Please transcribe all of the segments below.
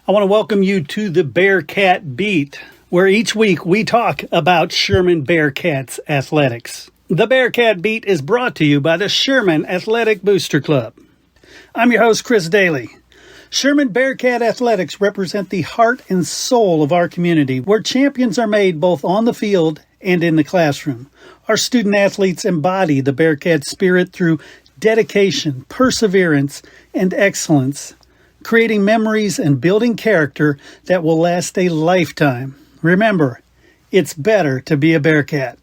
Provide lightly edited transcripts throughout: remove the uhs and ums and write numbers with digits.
I want to welcome you to the Bearcat Beat, where each week we talk about Sherman Bearcats athletics. The Bearcat Beat is brought to you by the Sherman Athletic Booster Club. I'm your host, Chris Daly. Sherman Bearcat Athletics represent the heart and soul of our community, where champions are made both on the field and in the classroom. Our student athletes embody the Bearcat spirit through dedication, perseverance, and excellence, creating memories and building character that will last a lifetime. Remember, it's better to be a Bearcat.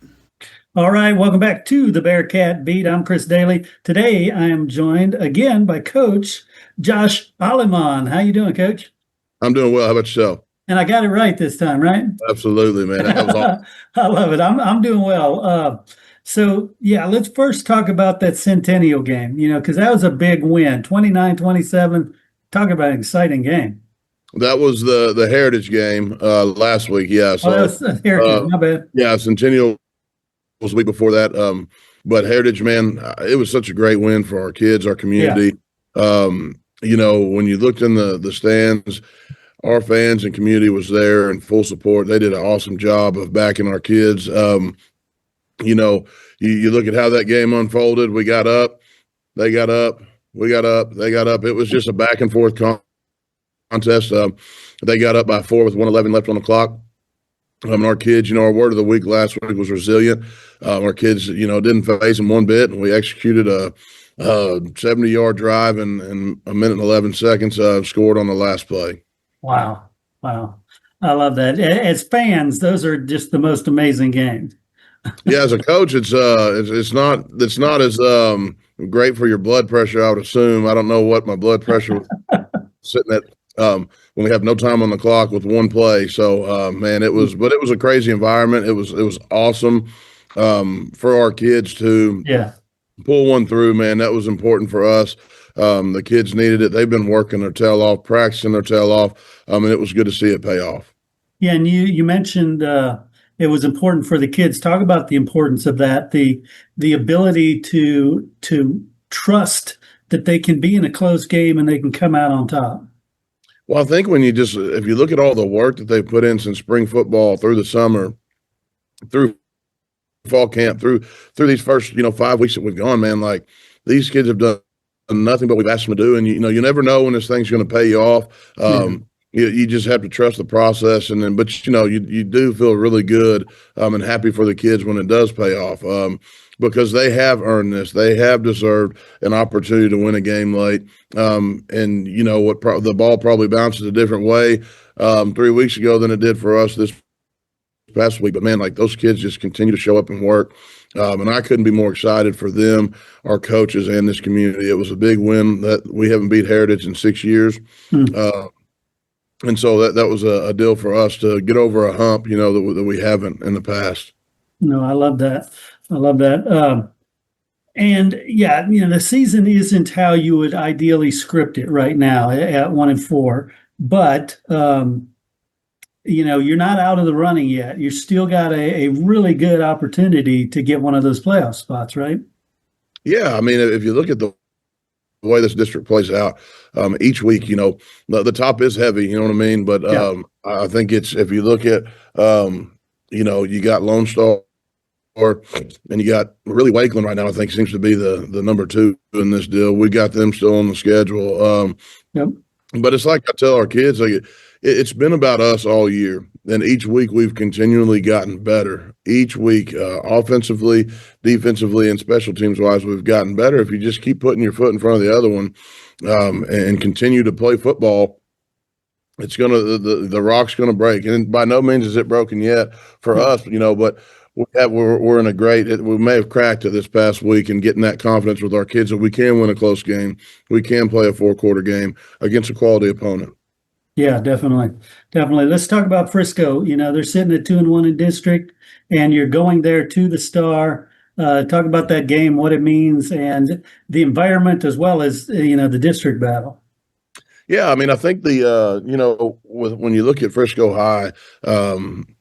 All right, welcome back to the Bearcat Beat. I'm Chris Daly. Today, I am joined again by Coach Josh Aleman. How you doing, Coach? I'm doing well. How about yourself? And I got it right this time, right? Absolutely, man. That was awesome. I love it. I'm doing well. Let's first talk about that Centennial game, because that was a big win, 29-27. Talk about an exciting game. That was the Heritage game last week. Yeah. So, that was Heritage. My bad. Yeah, Centennial was the week before that. But Heritage, man, it was such a great win for our kids, our community. Yeah. When you looked in the stands, our fans and community was there in full support. They did an awesome job of backing our kids. You look at how that game unfolded. We got up, they got up, we got up, they got up. It was just a back and forth contest. They got up by 4 with 1:11 left on the clock. Our kids, our word of the week last week was resilient. Our kids, didn't phase them one bit, and we executed a 70-yard drive and a minute and 11 seconds scored on the last play. Wow. I love that. As fans, those are just the most amazing games. Yeah, as a coach, it's not as great for your blood pressure, I would assume. I don't know what my blood pressure was sitting at when we have no time on the clock with one play. So, man, it was a crazy environment. It was awesome for our kids to pull one through, man. That was important for us. The kids needed it. They've been working their tail off, practicing their tail off, and it was good to see it pay off. Yeah, and you mentioned it was important for the kids. Talk about the importance of that, the ability to trust that they can be in a close game and they can come out on top. Well, I think if you look at all the work that they've put in since spring football through the summer, through fall camp, through these first 5 weeks that we've gone, man, like these kids have done nothing but we've asked them to do, and you never know when this thing's going to pay you off. You just have to trust the process, but you do feel really good and happy for the kids when it does pay off, because they have earned this. They have deserved an opportunity to win a game late. The ball probably bounces a different way 3 weeks ago than it did for us this past week. But man, like those kids just continue to show up and work. And I couldn't be more excited for them, our coaches, and this community. It was a big win that we haven't beat Heritage in 6 years. And so that was a deal for us to get over a hump, that we haven't in the past. No, I love that. The season isn't how you would ideally script it right now at 1-4, but you're not out of the running yet. You still got a really good opportunity to get one of those playoff spots, right? Yeah, I mean, if you look at the way this district plays out, each week, the top is heavy, you know what I mean? But I think if you look at, you got Lone Star, and you got really Wakeland right now, I think seems to be the number 2 in this deal. We got them still on the schedule. But it's like I tell our kids, like it's been about us all year. And each week we've continually gotten better. Each week, offensively, defensively, and special teams wise, we've gotten better. If you just keep putting your foot in front of the other one and continue to play football, it's the rock's gonna break. And by no means is it broken yet for us, but we're in a great. We may have cracked it this past week and getting that confidence with our kids that we can win a close game. We can play a 4-quarter game against a quality opponent. Yeah, definitely. Let's talk about Frisco. They're sitting at 2-1 in district, and you're going there to the Star. Talk about that game, what it means, and the environment as well as the district battle. Yeah, I mean, I think when you look at Frisco High,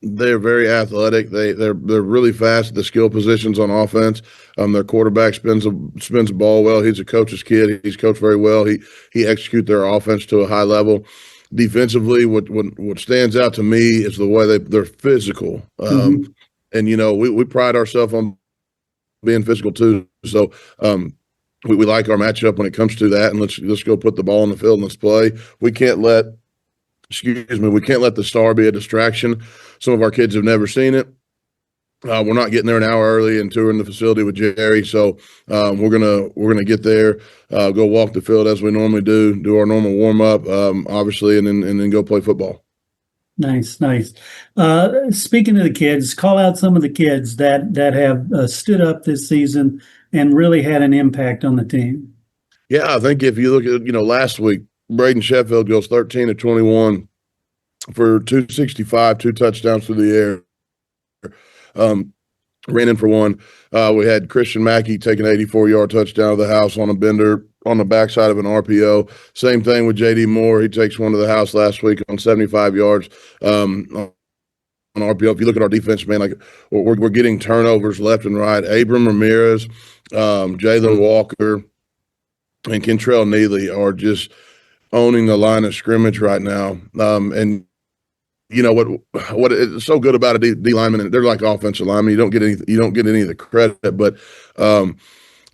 they're very athletic. They're really fast at the skill positions on offense. Their quarterback spins the ball well. He's a coach's kid. He's coached very well. He executes their offense to a high level. defensively, what stands out to me is the way they're physical. And we pride ourselves on being physical too. So we like our matchup when it comes to that, and let's go put the ball on the field and let's play. We can't let the star be a distraction. Some of our kids have never seen it. We're not getting there an hour early and touring the facility with Jerry, so we're gonna get there, go walk the field as we normally do our normal warm up, obviously, and then go play football. Nice. Speaking of the kids, call out some of the kids that have stood up this season and really had an impact on the team. Yeah, I think if you look at last week, Braden Sheffield goes 13 of 21 for 265, 2 touchdowns through the air. Ran in for one. We had Christian Mackey take an 84-yard touchdown of the house on a bender on the backside of an RPO. Same thing with J.D. Moore. He takes one to the house last week on 75 yards on RPO. If you look at our defense, man, like we're getting turnovers left and right. Abram Ramirez, Jalen Walker, and Kentrell Neely are just owning the line of scrimmage right now. And you know what is so good about a D lineman? They're like offensive linemen. You don't get any of the credit, but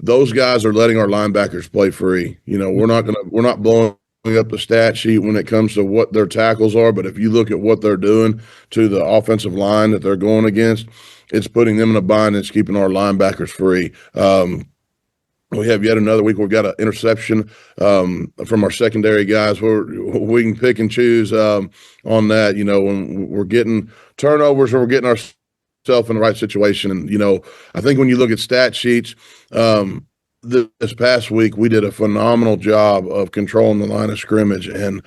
those guys are letting our linebackers play free. We're not blowing up the stat sheet when it comes to what their tackles are, but if you look at what they're doing to the offensive line that they're going against, it's putting them in a bind. It's keeping our linebackers free. We have yet another week. We've got an interception from our secondary guys. We can pick and choose on that. When we're getting turnovers or we're getting ourselves in the right situation. And I think when you look at stat sheets, this past week we did a phenomenal job of controlling the line of scrimmage, and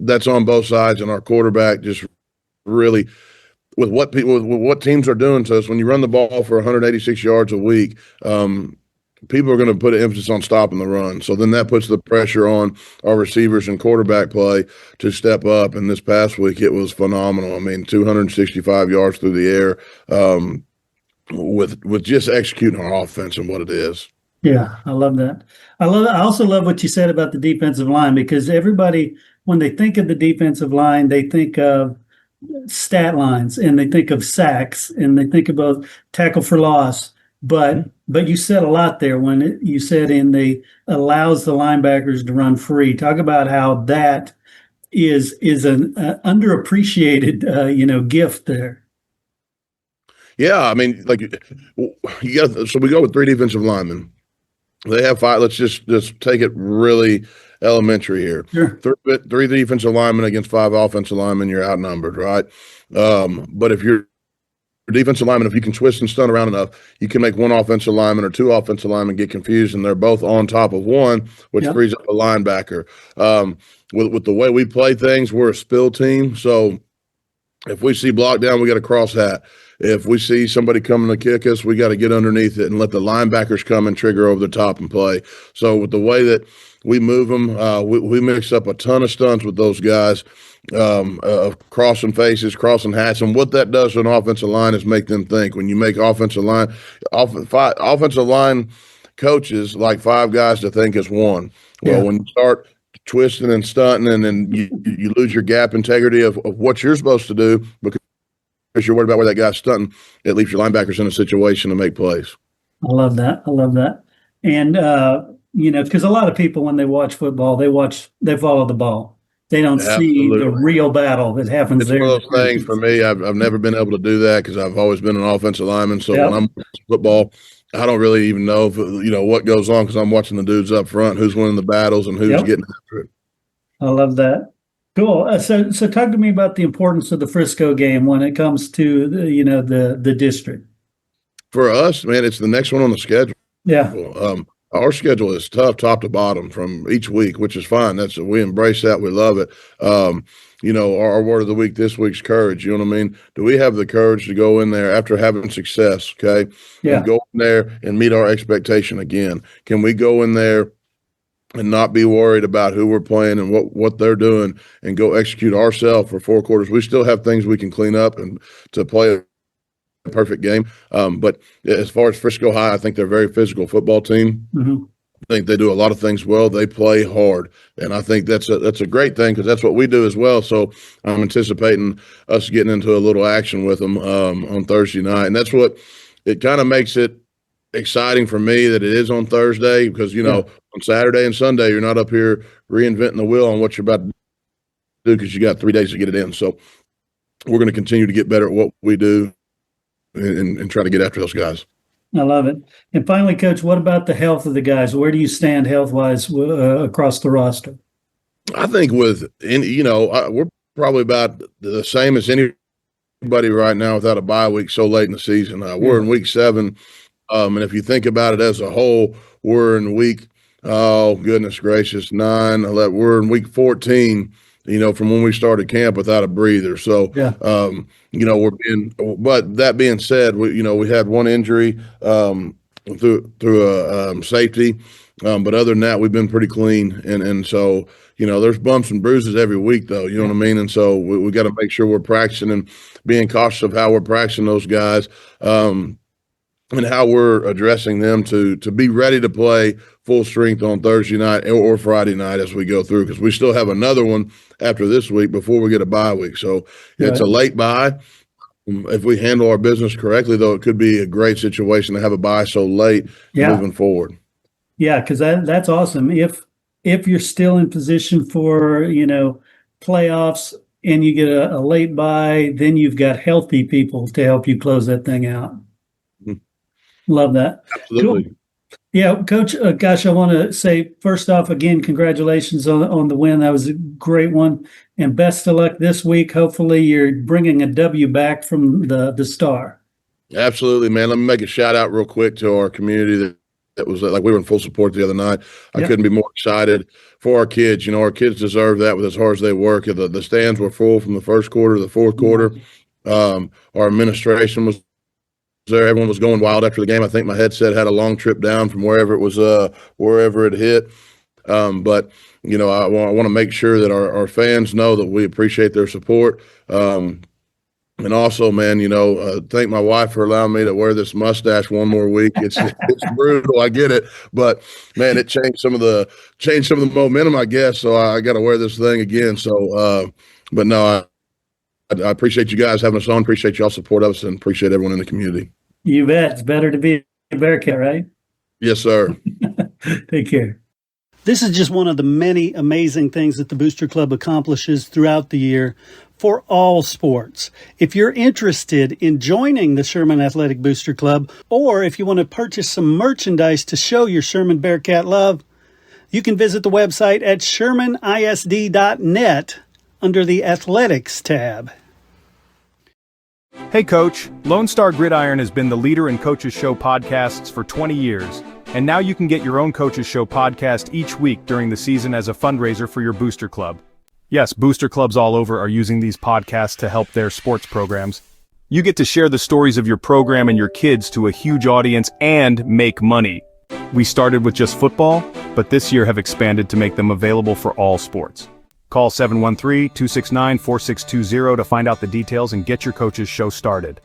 that's on both sides. And our quarterback just really. With what teams are doing to us, when you run the ball for 186 yards a week, people are going to put an emphasis on stopping the run. So then that puts the pressure on our receivers and quarterback play to step up. And this past week, it was phenomenal. I mean, 265 yards through the air with just executing our offense and what it is. Yeah, I love that. I also love what you said about the defensive line, because everybody, when they think of the defensive line, they think of stat lines and they think of sacks and they think about tackle for loss. But you said a lot there when you said they allows the linebackers to run free. Talk about how that is an underappreciated gift there. Yeah, I mean, like so we go with 3 defensive linemen. They have 5. Let's just take it really elementary here. Sure. 3 defensive linemen against 5 offensive linemen, you're outnumbered, right? But if you're defensive lineman, if you can twist and stun around enough, you can make 1 offensive lineman or 2 offensive linemen get confused, and they're both on top of one, which frees up a linebacker. With the way we play things, we're a spill team. So if we see block down, we got to cross hat. If we see somebody coming to kick us, we got to get underneath it and let the linebackers come and trigger over the top and play. So with the way that we move them, we mix up a ton of stunts with those guys. Crossing faces, crossing hats, and what that does to an offensive line is make them think. When you make offensive line coaches like 5 guys to think as one. Well, when you start twisting and stunting, and then you lose your gap integrity of what you're supposed to do because you're worried about where that guy's stunting, it leaves your linebackers in a situation to make plays. I love that. And because a lot of people, when they watch football, they follow the ball. They don't see the real battle that happens it's there. One of those things for me. I've never been able to do that because I've always been an offensive lineman. So when I'm watching football, I don't really even know what goes on because I'm watching the dudes up front, who's winning the battles and who's getting after it. I love that. Cool. So talk to me about the importance of the Frisco game when it comes to the district. For us, man, it's the next one on the schedule. Yeah. Our schedule is tough, top to bottom, from each week, which is fine. We embrace that. We love it. Our word of the week this week's courage. You know what I mean? Do we have the courage to go in there after having success? Okay. Yeah. And go in there and meet our expectation again. Can we go in there and not be worried about who we're playing and what they're doing and go execute ourselves for 4 quarters? We still have things we can clean up and to play a perfect game. But as far as Frisco High, I think they're a very physical football team. Mm-hmm. think they do a lot of things well. They play hard, and I think that's a great thing because that's what we do as well. So I'm anticipating us getting into a little action with them on Thursday night, and that's what it kind of makes it exciting for me that it is on Thursday because on Saturday and Sunday you're not up here reinventing the wheel on what you're about to do because you got 3 days to get it in. So we're going to continue to get better at what we do and try to get after those guys. I love it. And finally, Coach, what about the health of the guys? Where do you stand health-wise across the roster? I think we're probably about the same as anybody right now without a bye week so late in the season. We're in week 7, and if you think about it as a whole, we're in week, oh, goodness gracious, 9, 11, we're in week 14, from when we started camp without a breather. So, but that being said, we had one injury through a safety, but other than that, we've been pretty clean. And so, there's bumps and bruises every week, though. You know what I mean? And so we got to make sure we're practicing and being cautious of how we're practicing those guys. And how we're addressing them to be ready to play full strength on Thursday night or Friday night as we go through, because we still have another one after this week before we get a bye week. So it's a late bye. If we handle our business correctly, though, it could be a great situation to have a bye so late moving forward. Yeah, because that's awesome. If you're still in position for, playoffs and you get a late bye, then you've got healthy people to help you close that thing out. Love that. Absolutely. Cool. Yeah, Coach, gosh, I want to say, first off, again, congratulations on the win. That was a great one. And best of luck this week. Hopefully you're bringing a W back from the Star. Absolutely, man. Let me make a shout out real quick to our community that was like we were in full support the other night. I couldn't be more excited for our kids. Our kids deserve that with as hard as they work. The stands were full from the first quarter to the fourth quarter. Our administration was there. Everyone was going wild after the game. I think my headset had a long trip down from wherever it hit. But I want to make sure that our fans know that we appreciate their support. And also, man, thank my wife for allowing me to wear this mustache one more week. It's brutal. I get it, but man, it changed some of the momentum, I guess. So I got to wear this thing again. So, but no, I appreciate you guys having us on. Appreciate y'all support us and appreciate everyone in the community. You bet. It's better to be a Bearcat, right? Yes, sir. Take care. This is just one of the many amazing things that the Booster Club accomplishes throughout the year for all sports. If you're interested in joining the Sherman Athletic Booster Club, or if you want to purchase some merchandise to show your Sherman Bearcat love, you can visit the website at shermanisd.net under the Athletics tab. Hey Coach, Lone Star Gridiron has been the leader in Coach's Show podcasts for 20 years, and now you can get your own Coach's Show podcast each week during the season as a fundraiser for your booster club. Yes, booster clubs all over are using these podcasts to help their sports programs. You get to share the stories of your program and your kids to a huge audience and make money. We started with just football, but this year have expanded to make them available for all sports. Call 713-269-4620 to find out the details and get your Coach's Show started.